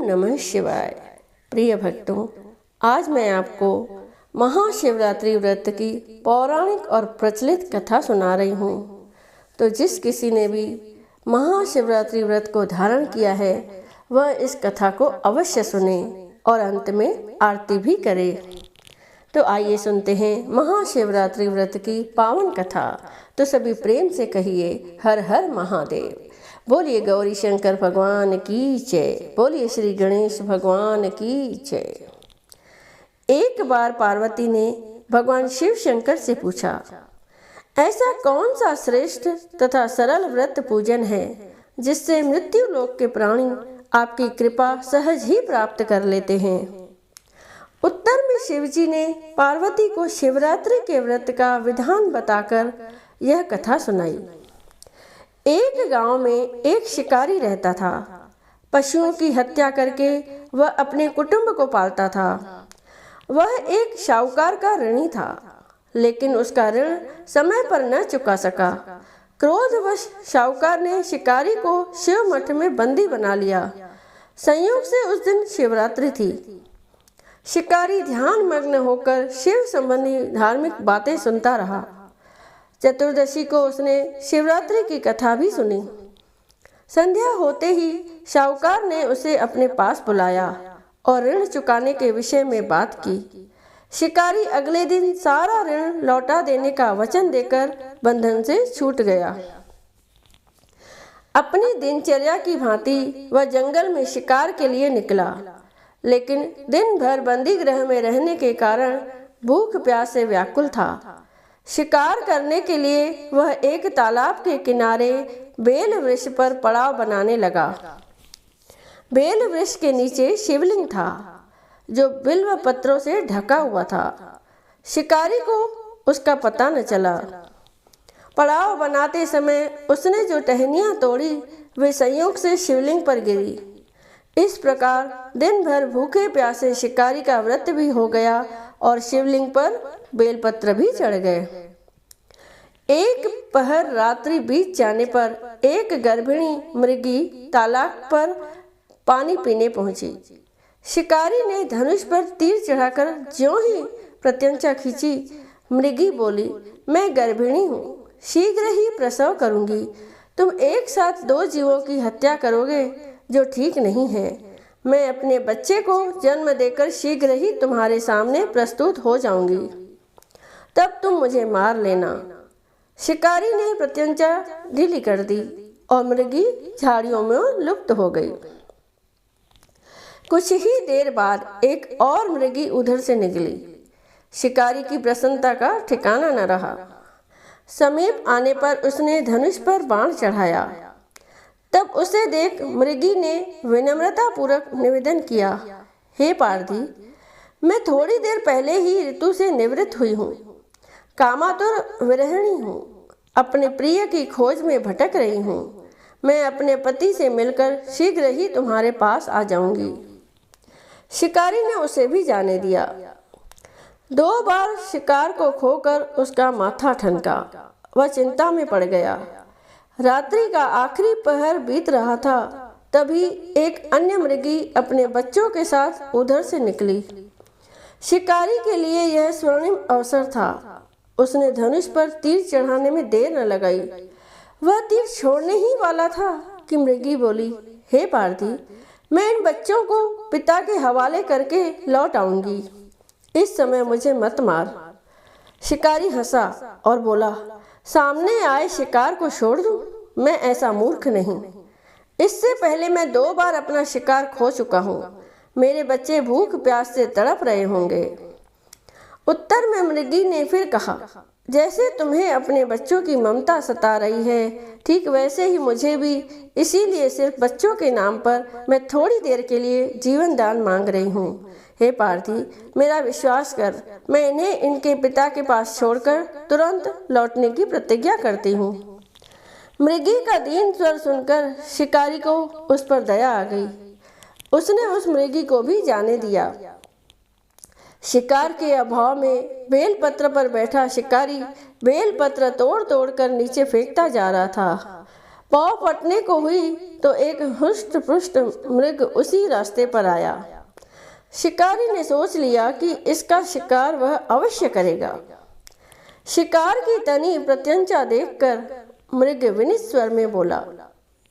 नमः शिवाय। प्रिय भक्तों, आज मैं आपको महाशिवरात्रि व्रत की पौराणिक और प्रचलित कथा सुना रही हूँ। तो जिस किसी ने भी महाशिवरात्रि व्रत को धारण किया है वह इस कथा को अवश्य सुने और अंत में आरती भी करे। तो आइए सुनते हैं महाशिवरात्रि व्रत की पावन कथा। तो सभी प्रेम से कहिए हर हर महादेव। बोलिए गौरी शंकर भगवान की जय। बोलिए श्री गणेश भगवान की जय। एक बार पार्वती ने भगवान शिव शंकर से पूछा, ऐसा कौन सा श्रेष्ठ तथा सरल व्रत पूजन है जिससे मृत्यु लोक के प्राणी आपकी कृपा सहज ही प्राप्त कर लेते हैं। उत्तर में शिवजी ने पार्वती को शिवरात्रि के व्रत का विधान बताकर यह कथा सुनाई। एक गांव में एक शिकारी रहता था। पशुओं की हत्या करके वह अपने कुटुंब को पालता था। वह एक शाहूकार का ऋणी था, लेकिन उसका ऋण समय पर न चुका सका। क्रोधवश शाहूकार ने शिकारी को शिव मठ में बंदी बना लिया। संयोग से उस दिन शिवरात्रि थी। शिकारी ध्यान मग्न होकर शिव संबंधी धार्मिक बातें सुनता रहा। चतुर्दशी को उसने शिवरात्रि की कथा भी सुनी। संध्या होते ही शाहूकार ने उसे अपने पास बुलाया और ऋण चुकाने के विषय में बात की। शिकारी अगले दिन सारा ऋण लौटा देने का वचन देकर बंधन से छूट गया। अपनी दिनचर्या की भांति वह जंगल में शिकार के लिए निकला, लेकिन दिन भर बंदी गृह में रहने के कारण भूख प्यास से व्याकुल था। शिकार करने के लिए वह एक तालाब के किनारे बेल वृक्ष पर पड़ाव बनाने लगा। बेल वृक्ष के नीचे शिवलिंग था जो बिल्व पत्रों से ढका हुआ था। शिकारी को उसका पता न चला। पड़ाव बनाते समय उसने जो टहनियाँ तोड़ी वे संयोग से शिवलिंग पर गिरी। इस प्रकार दिन भर भूखे प्यासे शिकारी का व्रत भी हो गया और शिवलिंग पर बेलपत्र भी चढ़ गए। एक पहर रात्रि बीत जाने पर एक गर्भिणी मृगी तालाब पर पानी पीने पहुंची। शिकारी ने धनुष पर तीर चढ़ाकर ज्यों ही प्रत्यंचा खींची, मृगी बोली, मैं गर्भिणी हूँ, शीघ्र ही प्रसव करूंगी। तुम एक साथ दो जीवों की हत्या करोगे जो ठीक नहीं है। मैं अपने बच्चे को जन्म देकर शीघ्र ही तुम्हारे सामने प्रस्तुत हो जाऊंगी, तब तुम मुझे मार लेना। शिकारी ने प्रत्यंचा ढीली कर दी और मृगी झाड़ियों में लुप्त हो गई। कुछ ही देर बाद एक और मृगी उधर से निकली। शिकारी की प्रसन्नता का ठिकाना न रहा। समीप आने पर उसने धनुष पर बाण चढ़ाया। तब उसे देख मृगी ने विनम्रता पूर्वक निवेदन किया, हे पारधी, मैं थोड़ी देर पहले ही ऋतु से निवृत्त हुई हूँ। कामातुर विरहिणी हूँ, अपने प्रिय की खोज में भटक रही हूँ। मैं अपने पति से मिलकर शीघ्र ही तुम्हारे पास आ जाऊंगी। शिकारी ने उसे भी जाने दिया। 2 बार शिकार को खोकर उसका माथा ठनका। वह चिंता में पड़ गया। रात्रि का आखिरी पहर बीत रहा था, तभी एक अन्य मृगी अपने बच्चों के साथ उधर से निकली। शिकारी के लिए यह स्वर्णिम अवसर था। उसने धनुष पर तीर चढ़ाने में देर न लगाई। वह तीर छोड़ने ही वाला था कि मृगी बोली, हे पारधी, मैं इन बच्चों को पिता के हवाले करके लौट आऊंगी। इस समय मुझे मत मार। शिकारी हंसा और बोला, सामने आए शिकार को छोड़ दूं? मैं ऐसा मूर्ख नहीं। इससे पहले मैं 2 बार अपना शिकार खो चुका हूँ। मेरे बच्चे भूख प्यास से तड़प रहे होंगे। उत्तर में मृगी ने फिर कहा, जैसे तुम्हें अपने बच्चों की ममता सता रही है, ठीक वैसे ही मुझे भी। इसीलिए सिर्फ बच्चों के नाम पर मैं थोड़ी देर के लिए जीवन दान मांग रही हूँ। हे पार्थी, मेरा विश्वास कर, मैं इन्हें इनके पिता के पास छोड़कर तुरंत लौटने की प्रतिज्ञा करती हूँ। मृगी का दीन स्वर सुनकर शिकारी को उस पर दया आ गई। उसने उस मृगी को भी जाने दिया। शिकार के अभाव में बेलपत्र पर बैठा शिकारी बेलपत्र तोड़ तोड़ कर नीचे फेंकता जा रहा था। पाँव पटने को हुई तो एक हुष्ट पुष्ट मृग उसी रास्ते पर आया। शिकारी ने सोच लिया कि इसका शिकार वह अवश्य करेगा। शिकार की तनी प्रत्यंचा देखकर मृग विनीत स्वर में बोला,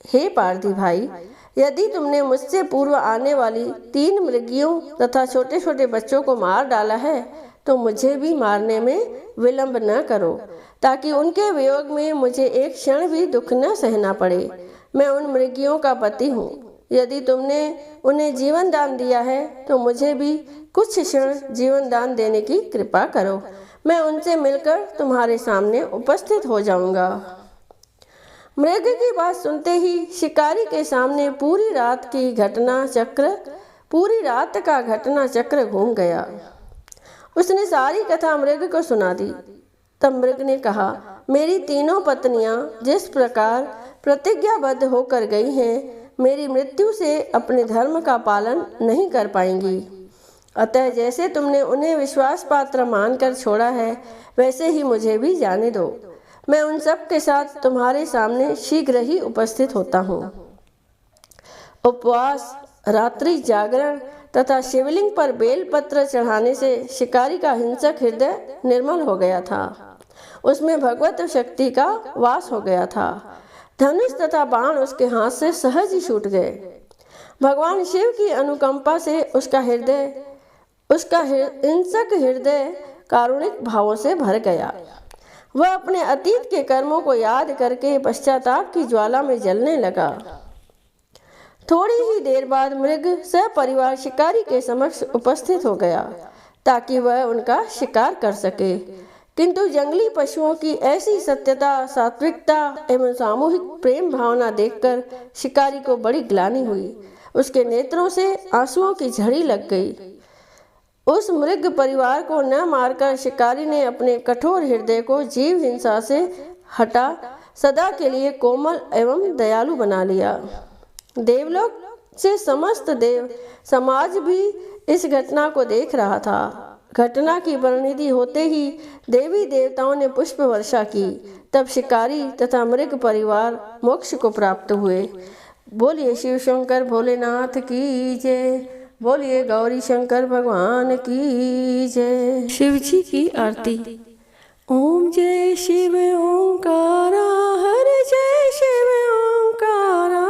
हे पारधी भाई, यदि तुमने मुझसे पूर्व आने वाली 3 मृगियों तथा छोटे छोटे बच्चों को मार डाला है तो मुझे भी मारने में विलंब न करो, ताकि उनके वियोग में मुझे एक क्षण भी दुख न सहना पड़े। मैं उन मृगियों का पति हूँ। यदि तुमने उन्हें जीवन दान दिया है तो मुझे भी कुछ क्षण जीवन दान देने की कृपा करो। मैं उनसे मिलकर तुम्हारे सामने उपस्थित हो जाऊंगा। मृग की बात सुनते ही शिकारी के सामने पूरी रात का घटना चक्र घूम गया। उसने सारी कथा मृग को सुना दी। तब मृग ने कहा, मेरी तीनों पत्नियां जिस प्रकार प्रतिज्ञाबद्ध होकर गई हैं, मेरी मृत्यु से अपने धर्म का पालन नहीं कर पाएंगी। अतः जैसे तुमने उन्हें विश्वास पात्र मानकर छोड़ा है, वैसे ही मुझे भी जाने दो। मैं उन सब के साथ तुम्हारे सामने शीघ्र ही उपस्थित होता हूँ। उपवास, रात्रि जागरण तथा शिवलिंग पर बेलपत्र चढ़ाने से शिकारी का हिंसक हृदय निर्मल हो गया था। उसमें भगवत शक्ति का वास हो गया था। धनुष तथा बाण उसके हाथ से सहज ही छूट गए। भगवान शिव की अनुकंपा से उसका हिंसक हृदय कारुणिक भावों से भर गया। वह अपने अतीत के कर्मों को याद करके पश्चाताप की ज्वाला में जलने लगा। थोड़ी ही देर बाद मृग सपरिवार शिकारी के समक्ष उपस्थित हो गया ताकि वह उनका शिकार कर सके। किंतु जंगली पशुओं की ऐसी सत्यता, सात्विकता एवं सामूहिक प्रेम भावना देखकर शिकारी को बड़ी ग्लानि हुई। उसके नेत्रों से आंसुओं की झड़ी लग गई। उस मृग परिवार को न मारकर शिकारी ने अपने कठोर हृदय को जीव हिंसा से हटा सदा के लिए कोमल एवं दयालु बना लिया। देवलोक से समस्त देव समाज भी इस घटना को देख रहा था। घटना की परिणति होते ही देवी देवताओं ने पुष्प वर्षा की। तब शिकारी तथा मृग परिवार मोक्ष को प्राप्त हुए। बोलिए शिव शंकर भोलेनाथ की जय। बोलिए गौरी शंकर भगवान की जय। शिव जी की आरती। ओम जय शिव ओंकारा, हर जय शिव ओंकारा,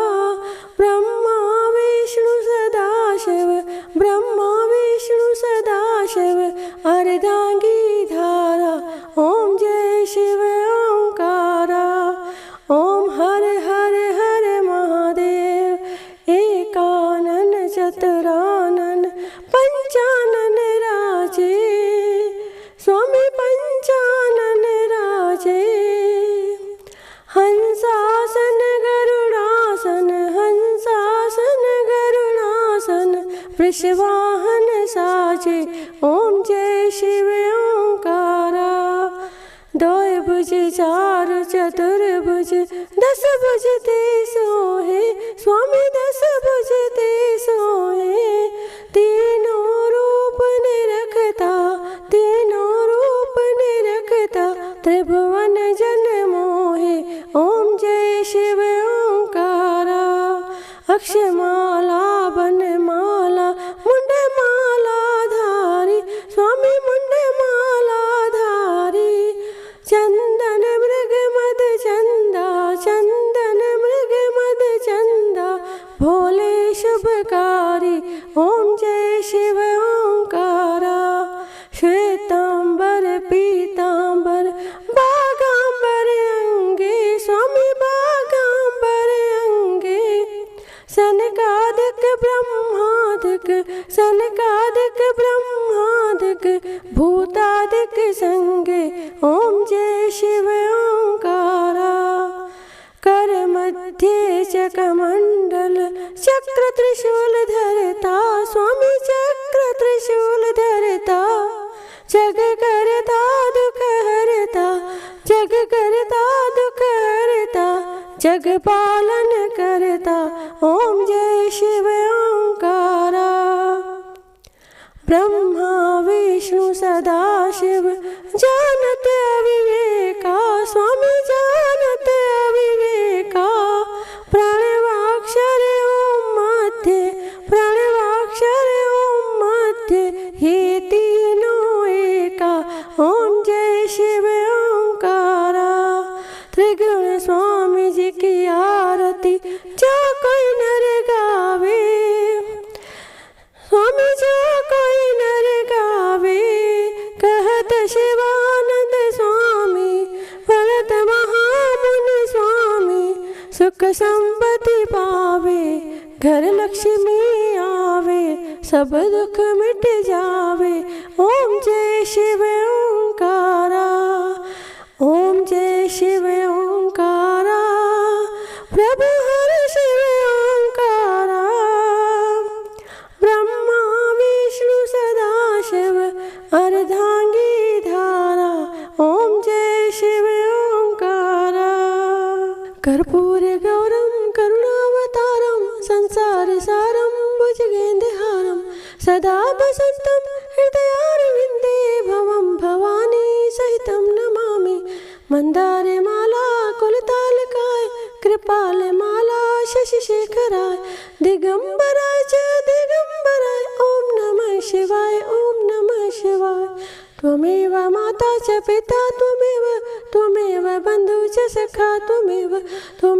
ब्रह्मा विष्णु सदा शिव, ब्रह्मा विष्णु सदा शिव, अर्धांगी धारा। ओम जय शिव ओंकारा। ओम हर हर हर महादेव, एकानन चतुरानन पंचानन राजे, स्वामी पंचानन राजे। हंसासन गरुड़ासन, हंसासन गरुड़ासन, वृषवाहन साजे। ओम जय शिव ओंकारा। दोय भुज चार चतुर्भुज, 10 भुज ते सोहे, स्वामी 10 भुज ते सोहे। तीनों रूप निरखता, तीनों रूप निरखता, त्रिभुवन जन मोहे। ओम जय शिव ओंकारा। अक्षमाला बनमाला, मुंडमाला धारी, स्वामी मुंडमाला धारी। चंदन मृग मद चंदा, चंदन मृग मद चंदा, भोले शुभकारी। ओम जय शिव ओंकारा। श्वेतांबर पीतांबर, बागांबर अंगे, स्वामी बागांबर अंगे। सनकादिक ब्रह्मादिक, सनकादिक ब्रह्मादिक, भूतादिक संगे। ओम जय शिव ओंकारा। कर मध्य चकमंडल, चक्र त्रिशूल धरता, स्वामी चक्र त्रिशूल धरता। जग करता दुख हरता, जग करता दुख हरता, जग पालन करता। ओम जय शिव ओंकारा। ब्रह्मा विष्णु सदा शिव, जानत अविवेका, स्वामी जानत अविवेका। लक्ष्मी आवे, सब दुख मिट जावे। ओम जय शिव ओंकारा, ओम जय शिव ओंकारा, प्रभु हर शिव ओंकारा। ब्रह्मा विष्णु सदा शिव, अर्धांगी धारा। ओम जय शिव ओंकारा। कर्पूर गौरम करुणावतारम, संसार सारम भुजगेन्द्रहारम, सदा वसंतम हृदयारविंदे, भवं भवानी सहितं नमामि। मंदारे माला कुलतालकाय, कृपाल माला शशिशेखराय, दिगंबराय च दिगंबराय। ओम नमः शिवाय, ओम नमः शिवाय। त्वमेव माता च पिता त्वमेव, त्वमेव बन्धु च सखा त्वमेव, त्वमेव